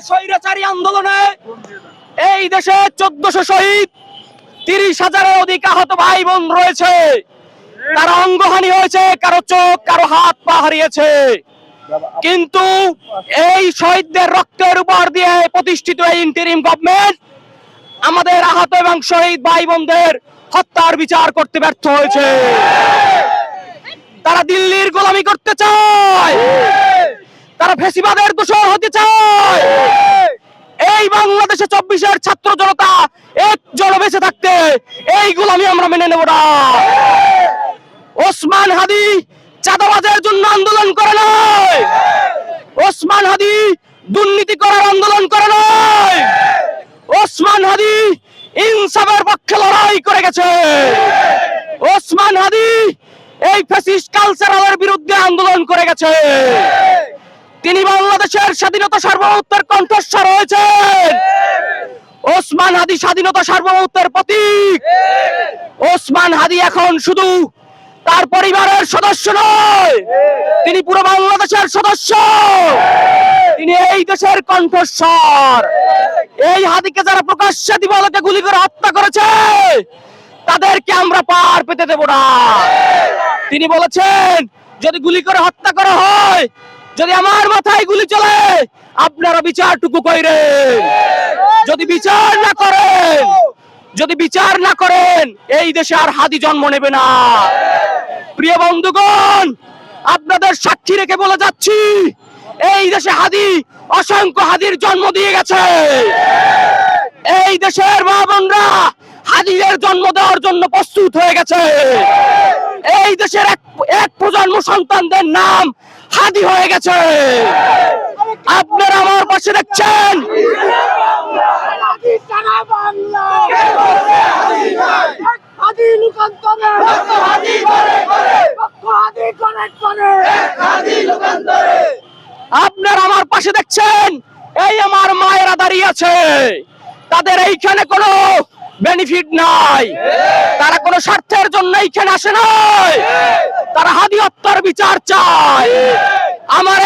স্বৈরাচারী আন্দোলনে এই দেশে 1400 শহীদ, 30,000-এর অধিক আহত ভাই বোন রয়েছে। কারো অঙ্গহানি হয়েছে, কারো চোখ, কারো হাত পা হারিয়েছে। কিন্তু এই শহীদদের রক্তের উপর দিয়ে প্রতিষ্ঠিত এই ইন্টারিম গভর্নমেন্ট আমাদের আহত এবং শহীদ ভাই বোনদের হত্যার বিচার করতে ব্যর্থ হয়েছে। তারা দিল্লির গোলামি করতে চায়, তারা ফ্যাসিবাদের দোষর হতে চায়। এই বাংলাদেশে 24-এর ছাত্র জনতা একজন বেঁচে থাকতে এই গোলামি আমরা মেনে নেব না। ওসমান হাদি চাঁদাবাজের জন্য আন্দোলন করে নয়, ওসমান হাদি দুর্নীতি করার আন্দোলন করে নয়, ওসমান হাদি ইনসাফের পক্ষে লড়াই করে গেছে। ওসমান হাদি এই ফ্যাসিস্ট কালচারের বিরুদ্ধে আন্দোলন করে গেছে। তিনি বাংলাদেশের স্বাধীনতা সার্বভৌমত্বের কণ্ঠস্বর হয়েছেন। ওসমান হাদি স্বাধীনতা সার্বভৌমত্বের প্রতীক। ওসমান হাদি এখন শুধু তার পরিবারের সদস্য নয়, তিনি পুরো বাংলাদেশের সদস্য। তিনি এই দেশের কণ্ঠস্বর। এই হাদিকে যারা প্রকাশ্যে দিবালোকে গুলি করে হত্যা করেছে তাদেরকে আমরা পার পেতে দেব না। তিনি বলেছেন, যদি গুলি করে হত্যা করা হয়, যদি আমার মাথায় গুলি চলে, আপনারা বিচারটুকু কইরেন। যদি বিচার না করেন এই দেশে আর হাদি জন্ম নেবে না। প্রিয় বন্ধুগণ, আপনাদের সাক্ষী রেখে বলে যাচ্ছি, এই দেশে হাদি অসংখ্য হাদির জন্ম দিয়ে গেছে। এই দেশের মা বোনরা হাদিদের জন্ম দেওয়ার জন্য প্রস্তুত হয়ে গেছে। এই দেশের এক প্রজন্ম সন্তানদের নাম হাদি হয়ে গেছে। আপনারা আমার পাশে দেখছেন, আপনারা আমার পাশে দেখছেন, এই আমার মায়েরা দাঁড়িয়ে আছে। তাদের এইখানে কোনো বেনিফিট নাই, তারা কোনো স্বার্থের জন্য এইখানে আসে নাই, তারা হাদি হত্যার বিচার চায়। আমার